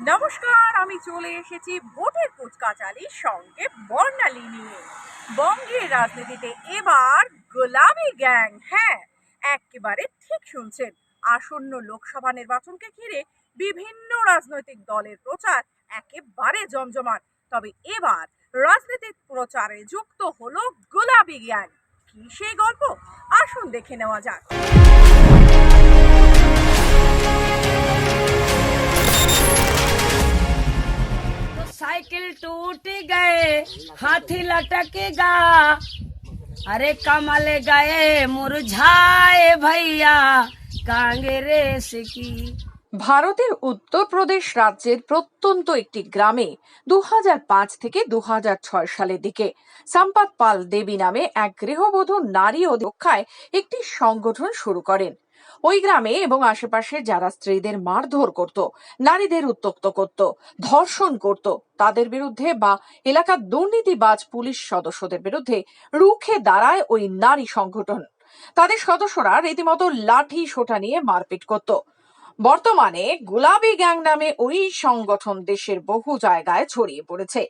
নমস্কার, আমি চলে এসেছি ভোটের কুচকাচালির সঙ্গে বর্ণালী নিয়ে। বঙ্গের রাজনীতিতে এবার গোলাপি গ্যাং। হ্যাঁ, একেবারে ঠিক শুনছেন। আসন্ন লোকসভা নির্বাচনকে ঘিরে বিভিন্ন রাজনৈতিক দলের প্রচার একেবারে জমজমাট। তবে এবার রাজনৈতিক প্রচারে যুক্ত হলো গোলাপি গ্যাং। কি সেই গল্প, আসুন দেখে নেওয়া যাক। साइकिल टूट गए हाथी लटकेगा, अरे कमल गए मुरझाए भैया कांग्रेस की। ভারতের উত্তরপ্রদেশ রাজ্যের প্রত্যন্ত একটি গ্রামে 2005 থেকে 2006 সালের দিকে সম্পত পাল দেবী নামে এক গৃহবধূ নারী অধিকার একটি সংগঠন শুরু করেন। ওই গ্রামে এবং আশেপাশে যারা স্ত্রীদের মারধর করত, নারীদের উত্ত্যক্ত করত, ধর্ষণ করত, তাদের বিরুদ্ধে বা এলাকার দুর্নীতিবাজ পুলিশ সদস্যদের বিরুদ্ধে রুখে দাঁড়ায় ওই নারী সংগঠন। তাদের সদস্যরা রীতিমতো লাঠি সোঁটা নিয়ে মারপিট করত। বর্তমানে গোলাপি গ্যাং নামে ওই সংগঠন দেশের বহু জায়গায় ছড়িয়ে পড়েছে,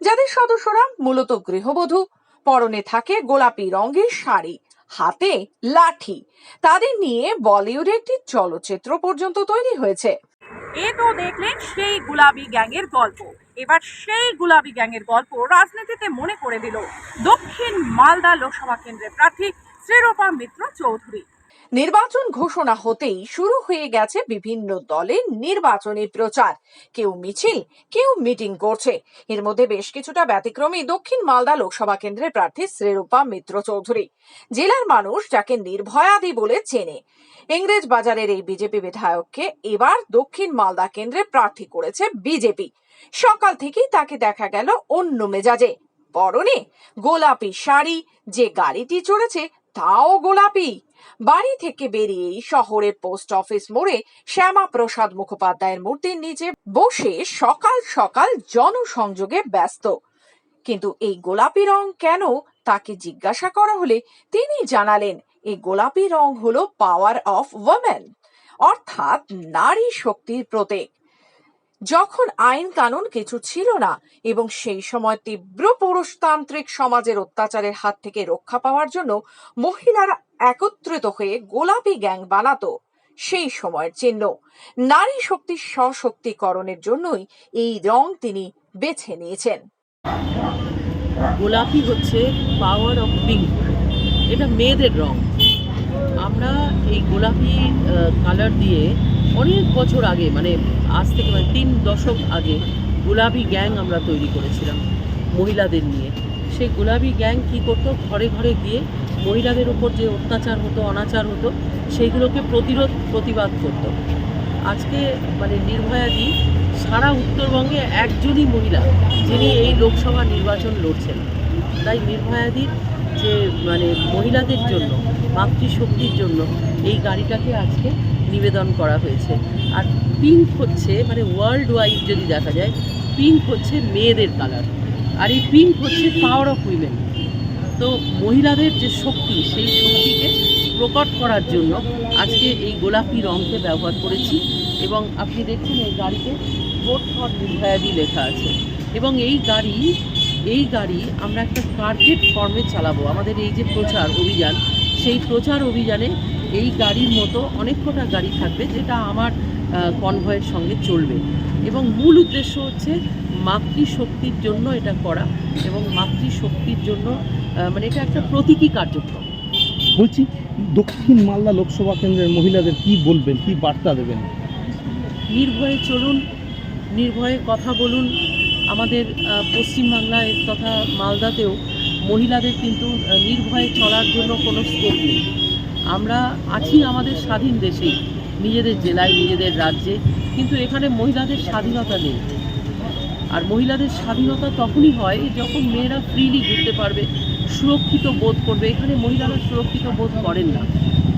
যাদের সদস্যরা মূলত গৃহবধূ, পরনে থাকে গোলাপি রঙের শাড়ি, হাতে লাঠি। তাদের নিয়ে বলিউডে একটি চলচ্চিত্র পর্যন্ত তৈরি হয়েছে। এ তো দেখলেন সেই গুলাবি গ্যাংয়ের গল্প। এবার সেই গুলাবি গ্যাংয়ের গল্প রাজনীতিতে মনে করে দিল দক্ষিণ মালদা লোকসভা কেন্দ্রের প্রার্থী শ্রীরূপা মিত্র চৌধুরী। নির্বাচন ঘোষণা হতেই শুরু হয়ে গেছে বিভিন্ন দলের নির্বাচনী প্রচার। কেউ মিছিল, কেউ মিটিং করছে। এর মধ্যে বেশ কিছুটা ব্যতিক্রমী দক্ষিণ মালদা লোকসভা কেন্দ্রের প্রার্থী শ্রীরূপা মিত্র চৌধুরী। জেলার মানুষ যাকে নির্ভয়াদি বলে চেনে। ইংরেজ বাজারের এই বিজেপি বিধায়ককে এবার দক্ষিণ মালদা কেন্দ্রে প্রার্থী করেছে বিজেপি। সকাল থেকেই তাকে দেখা গেল অন্য মেজাজে। পরনে গোলাপি শাড়ি, যে গাড়িটি চড়েছে তাও গোলাপি। বাড়ি থেকে বেরিয়েই শহরের পোস্ট অফিস মোড়ে শ্যামা প্রসাদ মুখোপাধ্যায়ের মূর্তির নিচে বসে সকাল সকাল জনসংযোগে ব্যস্ত। কিন্তু এই গোলাপি রং কেন, তাকে জিজ্ঞাসা করা হলে তিনি জানালেন, এই গোলাপি রং হলো পাওয়ার অফ ওমেন, অর্থাৎ নারী শক্তির প্রতীক। যখন আইন কানুন কিছু ছিল না এবং সেই সময় তীব্র পুরুষতান্ত্রিক সমাজের অত্যাচারের হাত থেকে রক্ষা পাওয়ার জন্য মহিলারা একত্রিত হয়ে গোলাপি গ্যাং বানাতো, সেই সময়ের চিহ্ন। নারী শক্তির সশক্তিকরণের জন্যই এই রং তিনি বেছে নিয়েছেন। গোলাপি হচ্ছে পাওয়ার অফ পিঙ্ক, এটা মেয়েদের রং। আমরা এই গোলাপি কালার দিয়ে অনেক বছর আগে, মানে আজ থেকে 3 দশক আগে গোলাপি গ্যাং আমরা তৈরি করেছিলাম মহিলাদের নিয়ে। সেই গোলাপি গ্যাং কি করতো, ঘরে ঘরে গিয়ে মহিলাদের উপর যে অত্যাচার হতো, অনাচার হতো, সেইগুলোকে প্রতিবাদ করতো। আজকে নির্ভয়াদি সারা উত্তরবঙ্গে একজনই মহিলা যিনি এই লোকসভা নির্বাচন লড়ছেন। তাই নির্ভয়াদির যে মহিলাদের জন্য, মাতৃশক্তির জন্য এই গাড়িটাকে আজকে নিবেদন করা হয়েছে। আর পিঙ্ক হচ্ছে ওয়ার্ল্ড ওয়াইড যদি দেখা যায়, পিঙ্ক হচ্ছে মেয়েদের কালার, আর এই পিঙ্ক হচ্ছে পাওয়ার অফ উইমেন। তো মহিলাদের যে শক্তি, সেই শক্তিকে প্রকট করার জন্য আজকে এই গোলাপি রঙকে ব্যবহার করেছি। এবং আপনি দেখছেন এই গাড়িতে ভোট ফর নির্ভয়াদি লেখা আছে। এবং এই গাড়ি আমরা একটা টার্গেট ফর্মে চালাবো। আমাদের এই যে প্রচার অভিযান, সেই প্রচার অভিযানে এই গাড়ির মতো অনেক কটা গাড়ি থাকবে, যেটা আমার কনভয়ের সঙ্গে চলবে। এবং মূল উদ্দেশ্য হচ্ছে মাতৃশক্তির জন্য এটা করা, এবং মাতৃশক্তির জন্য এটা একটা প্রতীকী কার্যক্রম। বলছি, দক্ষিণ মালদা লোকসভা কেন্দ্রের মহিলাদের কি বলবেন, কি বার্তা দেবেন? নির্ভয়ে চলুন, নির্ভয়ে কথা বলুন। আমাদের পশ্চিমবাংলায় তথা মালদাতেও মহিলাদের কিন্তু নির্ভয়ে চলার জন্য কোনো স্কোপ নেই। আমরা আছি আমাদের স্বাধীন দেশেই, নিজেদের জেলায়, নিজেদের রাজ্যে, কিন্তু এখানে মহিলাদের স্বাধীনতা নেই। আর মহিলাদের স্বাধীনতা তখনই হয় যখন মেয়েরা ফ্রিলি ঘুরতে পারবে, সুরক্ষিত বোধ করবে। এখানে মহিলারা সুরক্ষিত বোধ করেন না।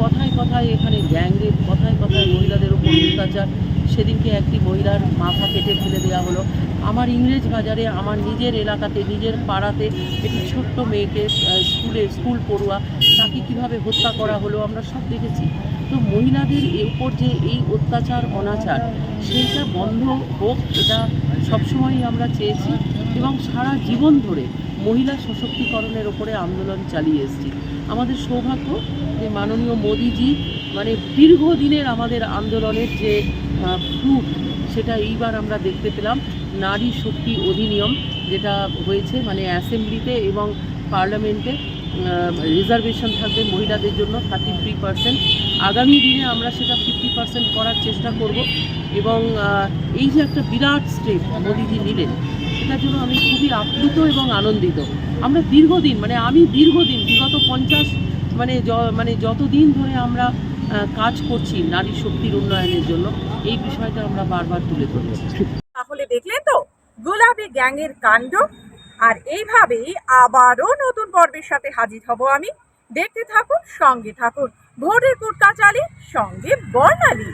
কথায় কথায় এখানে গ্যাংরেপ, কথায় কথায় মহিলাদের উপর অত্যাচার। সেদিনকে একটি মহিলার মাথা কেটে ফেলে দেওয়া হলো। আমার ইংরেজ বাজারে, আমার নিজের এলাকাতে, নিজের পাড়াতে একটি ছোট্ট মেয়েকে স্কুল পড়ুয়া, তাকে কীভাবে হত্যা করা হলো আমরা সব দেখেছি। তো মহিলাদের উপর যে এই অত্যাচার অনাচার সেইটা বন্ধ হোক, এটা সবসময়ই আমরা চেয়েছি এবং সারা জীবন ধরে মহিলা সশক্তিকরণের ওপরে আন্দোলন চালিয়ে এসেছি। আমাদের সৌভাগ্য যে মাননীয় মোদিজি মানে দীর্ঘদিনের আমাদের আন্দোলনের যে ফ্রুট সেটা এইবার আমরা দেখতে পেলাম। নারী শক্তি অধিনিয়ম যেটা হয়েছে, মানে অ্যাসেম্বলিতে এবং পার্লামেন্টে রিজার্ভেশন থাকবে মহিলাদের জন্য 33%। আগামী দিনে আমরা সেটা 50% করার চেষ্টা করব এবং এই যে একটা বিরাট স্টেপ মোদিজি নিলেন, সেটার জন্য আমি খুবই আপ্লুত এবং আনন্দিত। আমরা দীর্ঘদিন, মানে আমি দীর্ঘদিন বিগত 50 মানে যতদিন ধরে আমরা কাজ করছি নারী শক্তির উন্নয়নের জন্য, এই বিষয়টা আমরা বারবার তুলে ধরেছি। তাহলে দেখলেন তো গোলাপি গ্যাংয়ের কাণ্ড। আর এইভাবেই আবারও নতুন পর্বের সাথে হাজির হব আমি। দেখতে থাকুন, সঙ্গে থাকুন ভোরের কুটকাচালি, সঙ্গে বর্ণালী।